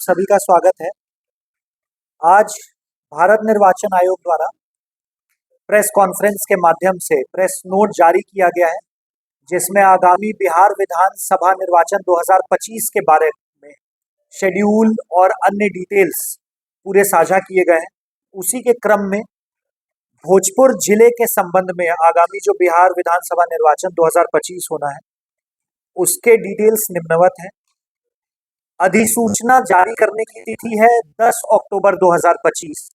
सभी का स्वागत है। आज भारत निर्वाचन आयोग द्वारा प्रेस कॉन्फ्रेंस के माध्यम से प्रेस नोट जारी किया गया है, जिसमें आगामी बिहार विधानसभा निर्वाचन 2025 के बारे में शेड्यूल और अन्य डिटेल्स पूरे साझा किए गए हैं। उसी के क्रम में भोजपुर जिले के संबंध में आगामी जो बिहार विधानसभा निर्वाचन 2025 होना है, उसके डिटेल्स निम्नवत हैं। अधिसूचना जारी करने की तिथि है 10 अक्टूबर 2025।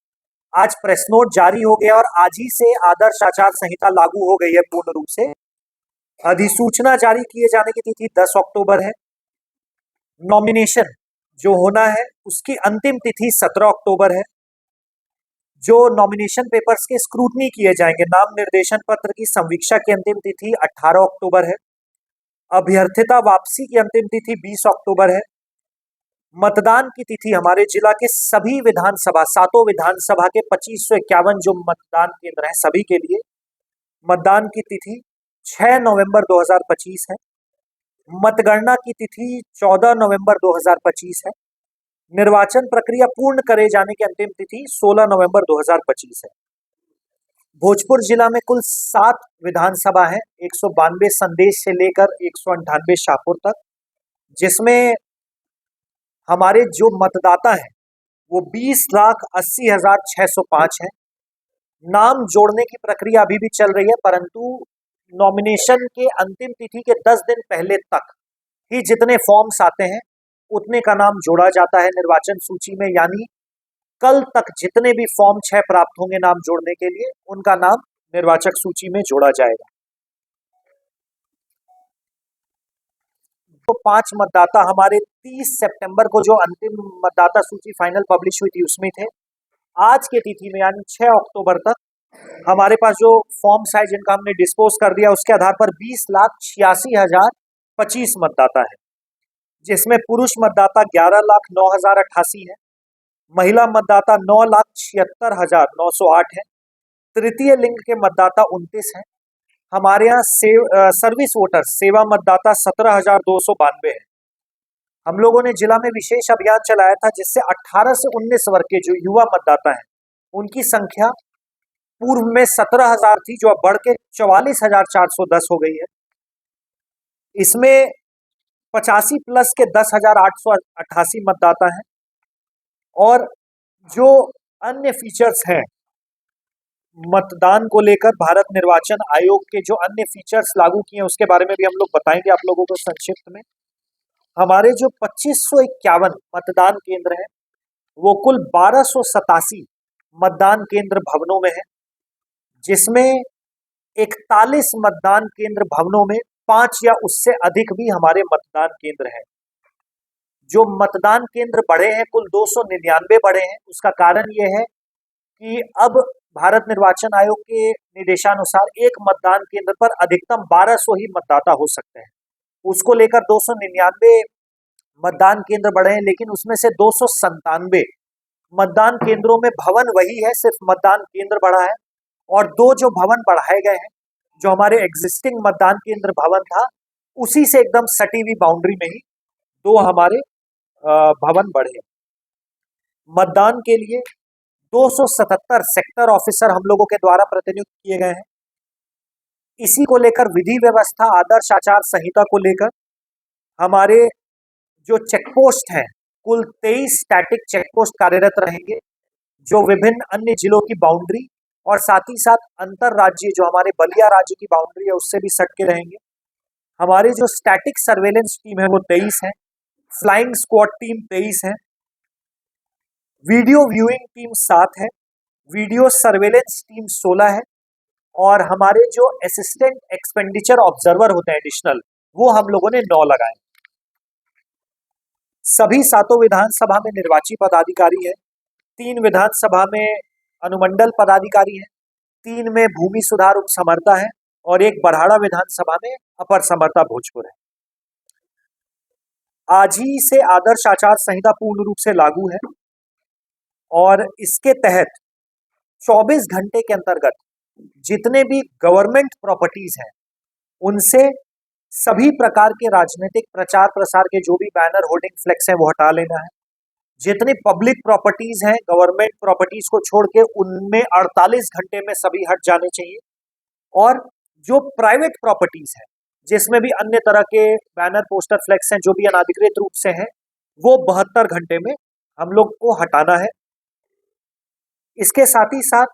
आज प्रेस नोट जारी हो गया और आज ही से आदर्श आचार संहिता लागू हो गई है पूर्ण रूप से। अधिसूचना जारी किए जाने की तिथि 10 अक्टूबर है। नॉमिनेशन जो होना है उसकी अंतिम तिथि 17 अक्टूबर है। जो नॉमिनेशन पेपर्स के स्क्रूटनी किए जाएंगे, नाम निर्देशन पत्र की संवीक्षा की अंतिम तिथि 18 अक्टूबर है। अभ्यर्थिता वापसी की अंतिम तिथि 20 अक्टूबर है। मतदान की तिथि हमारे जिला के सभी विधानसभा, सातों विधानसभा के 2551 जो मतदान केंद्र हैं सभी के लिए मतदान की तिथि 6 नवंबर 2025 है। मतगणना की तिथि 14 नवंबर 2025 है। निर्वाचन प्रक्रिया पूर्ण करे जाने की अंतिम तिथि 16 नवंबर 2025 है। भोजपुर जिला में कुल 7 विधानसभा है, 192 संदेश से लेकर 198 शाहपुर तक, जिसमें हमारे जो मतदाता हैं वो 20,80,605 है। नाम जोड़ने की प्रक्रिया अभी भी चल रही है, परंतु नॉमिनेशन के अंतिम तिथि के 10 दिन पहले तक ही जितने फॉर्म्स आते हैं उतने का नाम जोड़ा जाता है निर्वाचन सूची में। यानी कल तक जितने भी फॉर्म 6 प्राप्त होंगे नाम जोड़ने के लिए, उनका नाम निर्वाचक सूची में जोड़ा जाएगा। तो 5 मतदाता हमारे 30 सितंबर को जो अंतिम मतदाता सूची फाइनल पब्लिश हुई थी उसमें थे। आज के तिथि में यानी 6 अक्टूबर तक हमारे पास जो फॉर्म्स है जिनका हमने डिस्पोज कर दिया, उसके आधार पर 20,86,025 मतदाता है, जिसमें पुरुष मतदाता 11,09,088 है, महिला मतदाता 9,76,908 है, तृतीय लिंग के मतदाता 29 हैं। हमारे यहाँ सर्विस वोटर सेवा मतदाता 17,292 है। हम लोगों ने जिला में विशेष अभियान चलाया था, जिससे 18 से 19 वर्ग के जो युवा मतदाता हैं उनकी संख्या पूर्व में 17,000 थी, जो अब बढ़ के 44,410 हो गई है। इसमें 85 प्लस के 10,888 मतदाता हैं। और जो अन्य फीचर्स हैं मतदान को लेकर, भारत निर्वाचन आयोग के जो अन्य फीचर्स लागू किए हैं उसके बारे में भी हम लोग बताएंगे आप लोगों को संक्षिप्त में। हमारे जो 2551 मतदान केंद्र हैं वो कुल 1287 मतदान केंद्र भवनों में है, जिसमें 41 मतदान केंद्र भवनों में 5 या उससे अधिक भी हमारे मतदान केंद्र हैं। जो मतदान केंद्र बढ़े हैं कुल 299 बढ़े हैं। उसका कारण ये है कि अब भारत निर्वाचन आयोग के निर्देशानुसार एक मतदान केंद्र पर अधिकतम 1200 ही मतदाता हो सकते हैं। उसको लेकर 299 मतदान केंद्र बढ़े हैं, लेकिन उसमें से 297 मतदान केंद्रों में भवन वही है, सिर्फ मतदान केंद्र बढ़ा है। और 2 जो भवन बढ़ाए गए हैं, जो हमारे एग्जिस्टिंग मतदान केंद्र भवन था उसी से एकदम सटी हुई बाउंड्री में ही 2 हमारे भवन बढ़े। मतदान के लिए 277 सेक्टर ऑफिसर हम लोगों के द्वारा प्रतिनियुक्त किए गए हैं। इसी को लेकर विधि व्यवस्था, आदर्श आचार संहिता को लेकर हमारे जो चेकपोस्ट हैं कुल 23 स्टैटिक चेकपोस्ट कार्यरत रहेंगे, जो विभिन्न अन्य जिलों की बाउंड्री और साथ ही साथ अंतर राज्य जो हमारे बलिया राज्य की बाउंड्री है उससे भी सट के रहेंगे। हमारी जो स्टैटिक सर्वेलेंस टीम है वो 23 है, फ्लाइंग स्क्वाड टीम 23 है, वीडियो व्यूइंग टीम 7 है, वीडियो सर्वेलेंस टीम 16 है, और हमारे जो असिस्टेंट एक्सपेंडिचर ऑब्जर्वर होते हैं एडिशनल, वो हम लोगों ने 9 लगाए। सभी सातों विधानसभा में निर्वाची पदाधिकारी है, 3 विधानसभा में अनुमंडल पदाधिकारी है, 3 में भूमि सुधार उप समर्ता है और 1 बरहाड़ा विधानसभा में अपर समर्ता भोजपुर है। आज ही से आदर्श आचार संहिता पूर्ण रूप से लागू है और इसके तहत 24 घंटे के अंतर्गत जितने भी गवर्नमेंट प्रॉपर्टीज हैं उनसे सभी प्रकार के राजनीतिक प्रचार प्रसार के जो भी बैनर, होर्डिंग, फ्लेक्स हैं वो हटा लेना है। जितनी पब्लिक प्रॉपर्टीज हैं गवर्नमेंट प्रॉपर्टीज को छोड़ के उनमें 48 घंटे में सभी हट जाने चाहिए। और जो प्राइवेट प्रॉपर्टीज है जिसमें भी अन्य तरह के बैनर पोस्टर फ्लेक्स हैं जो भी अनाधिकृत रूप से हैं वो 72 घंटे में हम लोग को हटाना है। इसके साथ ही साथ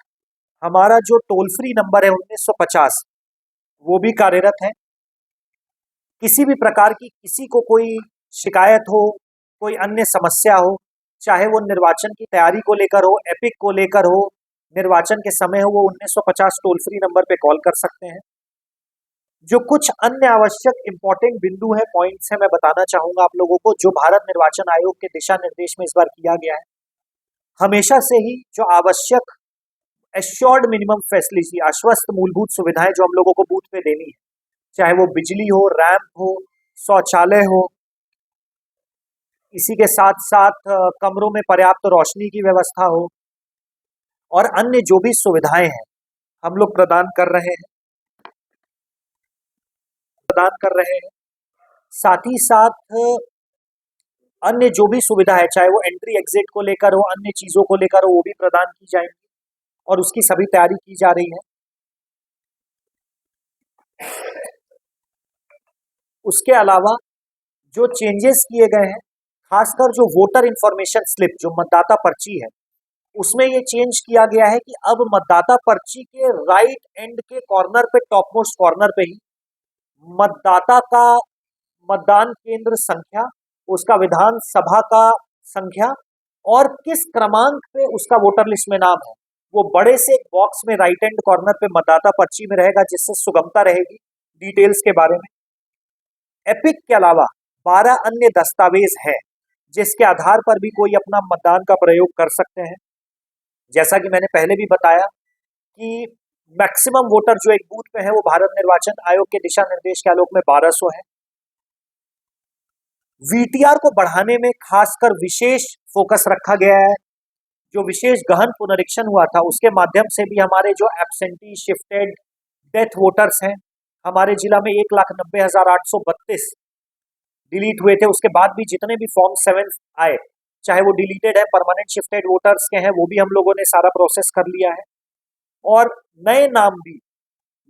हमारा जो टोल फ्री नंबर है 1950 वो भी कार्यरत है। किसी भी प्रकार की किसी को कोई शिकायत हो, कोई अन्य समस्या हो, चाहे वो निर्वाचन की तैयारी को लेकर हो, एपिक को लेकर हो, निर्वाचन के समय हो, वो 1950 टोल फ्री नंबर पे कॉल कर सकते हैं। जो कुछ अन्य आवश्यक इंपॉर्टेंट बिंदु है, पॉइंट्स है, मैं बताना चाहूंगा आप लोगों को जो भारत निर्वाचन आयोग के दिशा निर्देश में इस बार किया गया है। हमेशा से ही जो आवश्यक एश्योर्ड मिनिमम फैसिलिटी, आश्वस्त मूलभूत सुविधाएं जो हम लोगों को बूथ पे देनी है, चाहे वो बिजली हो, रैंप हो, शौचालय हो, इसी के साथ साथ कमरों में पर्याप्त रोशनी की व्यवस्था हो और अन्य जो भी सुविधाएं हैं हम लोग प्रदान कर रहे हैं। साथ ही साथ अन्य जो भी सुविधा है, चाहे वो एंट्री एग्जिट को लेकर हो, अन्य चीजों को लेकर हो, वो भी प्रदान की जाएंगी और उसकी सभी तैयारी की जा रही है। उसके अलावा जो चेंजेस किए गए हैं, खासकर जो वोटर इंफॉर्मेशन स्लिप जो मतदाता पर्ची है उसमें ये चेंज किया गया है कि अब मतदाता पर्ची के राइट एंड के कॉर्नर पे, टॉप मोस्ट कॉर्नर पे ही मतदाता का मतदान केंद्र संख्या, उसका विधानसभा का संख्या और किस क्रमांक पे उसका वोटर लिस्ट में नाम है वो बड़े से एक बॉक्स में राइट एंड कॉर्नर पे मतदाता पर्ची में रहेगा, जिससे सुगमता रहेगी डिटेल्स के बारे में। एपिक के अलावा 12 अन्य दस्तावेज हैं जिसके आधार पर भी कोई अपना मतदान का प्रयोग कर सकते हैं। जैसा कि मैंने पहले भी बताया कि मैक्सिमम वोटर जो एक बूथ पे है वो भारत निर्वाचन आयोग के दिशा निर्देश के आलोक में 1200 है। वीटीआर को बढ़ाने में खासकर विशेष फोकस रखा गया है। जो विशेष गहन पुनरीक्षण हुआ था उसके माध्यम से भी हमारे जो एब्सेंटी, शिफ्टेड, डेथ वोटर्स हैं हमारे जिला में 1,90,832 डिलीट हुए थे। उसके बाद भी जितने भी फॉर्म 7 आए, चाहे वो डिलीटेड है, परमानेंट शिफ्टेड वोटर्स के हैं, वो भी हम लोगों ने सारा प्रोसेस कर लिया है। और नए नाम भी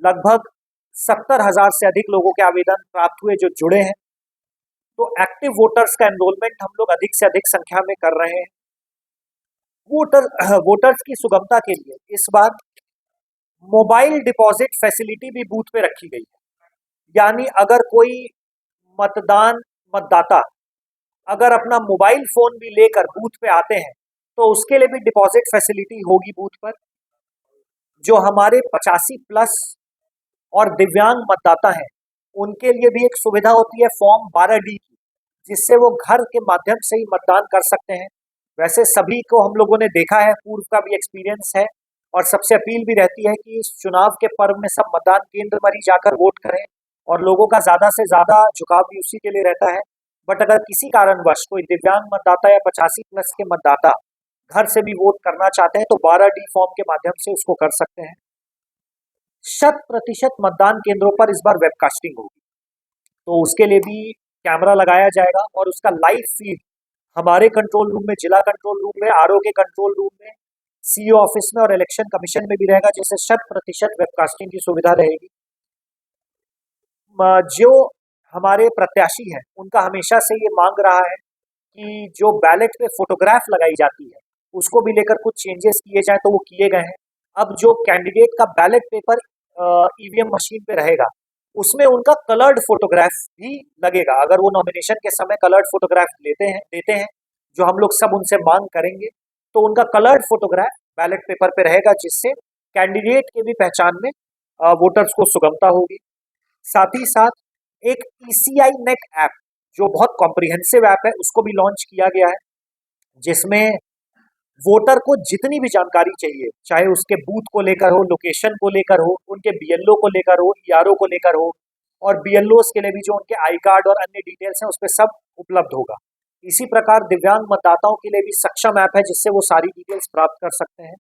लगभग 70,000 से अधिक लोगों के आवेदन प्राप्त हुए जो जुड़े हैं। तो एक्टिव वोटर्स का एनरोलमेंट हम लोग अधिक से अधिक संख्या में कर रहे हैं। वोटर्स की सुगमता के लिए इस बार मोबाइल डिपॉजिट फैसिलिटी भी बूथ पे रखी गई है। यानी अगर कोई मतदाता अगर अपना मोबाइल फोन भी लेकर बूथ पे आते हैं तो उसके लिए भी डिपॉजिट फैसिलिटी होगी बूथ पर। जो हमारे 85 प्लस और दिव्यांग मतदाता हैं उनके लिए भी एक सुविधा होती है फॉर्म 12D की, जिससे वो घर के माध्यम से ही मतदान कर सकते हैं। वैसे सभी को हम लोगों ने देखा है, पूर्व का भी एक्सपीरियंस है और सबसे अपील भी रहती है कि इस चुनाव के पर्व में सब मतदान केंद्र पर ही जाकर वोट करें और लोगों का ज्यादा से ज्यादा झुकाव भी उसी के लिए रहता है। बट अगर किसी कारणवश कोई दिव्यांग मतदाता या 85 प्लस के मतदाता घर से भी वोट करना चाहते हैं तो 12D फॉर्म के माध्यम से उसको कर सकते हैं। 100% मतदान केंद्रों पर इस बार वेबकास्टिंग होगी, तो उसके लिए भी कैमरा लगाया जाएगा और उसका लाइव फीड हमारे कंट्रोल रूम में, जिला कंट्रोल रूम में, आरओ के कंट्रोल रूम में, सीईओ ऑफिस में और इलेक्शन कमीशन में भी रहेगा, जिससे 100% वेबकास्टिंग की सुविधा रहेगी। जो हमारे प्रत्याशी हैं उनका हमेशा से ये मांग रहा है कि जो बैलेट पे फोटोग्राफ लगाई जाती है उसको भी लेकर कुछ चेंजेस किए जाए, तो वो किए गए हैं। अब जो कैंडिडेट का बैलेट पेपर ईवीएम मशीन पे रहेगा उसमें उनका कलर्ड फोटोग्राफ भी लगेगा। अगर वो नॉमिनेशन के समय कलर्ड फोटोग्राफ देते हैं जो हम लोग सब उनसे मांग करेंगे, तो उनका कलर्ड फोटोग्राफ बैलेट पेपर पे रहेगा, जिससे कैंडिडेट की भी पहचान में वोटर्स को सुगमता होगी। साथ ही साथ एक ECI नेट ऐप जो बहुत कॉम्प्रिहेंसिव ऐप है उसको भी लॉन्च किया गया है, जिसमें वोटर को जितनी भी जानकारी चाहिए, चाहे उसके बूथ को लेकर हो, लोकेशन को लेकर हो, उनके BLO को लेकर हो, ERO को लेकर हो, और BLOs के लिए भी जो उनके आई कार्ड और अन्य डिटेल्स हैं उस पर सब उपलब्ध होगा। इसी प्रकार दिव्यांग मतदाताओं के लिए भी सक्षम ऐप है जिससे वो सारी डिटेल्स प्राप्त कर सकते हैं।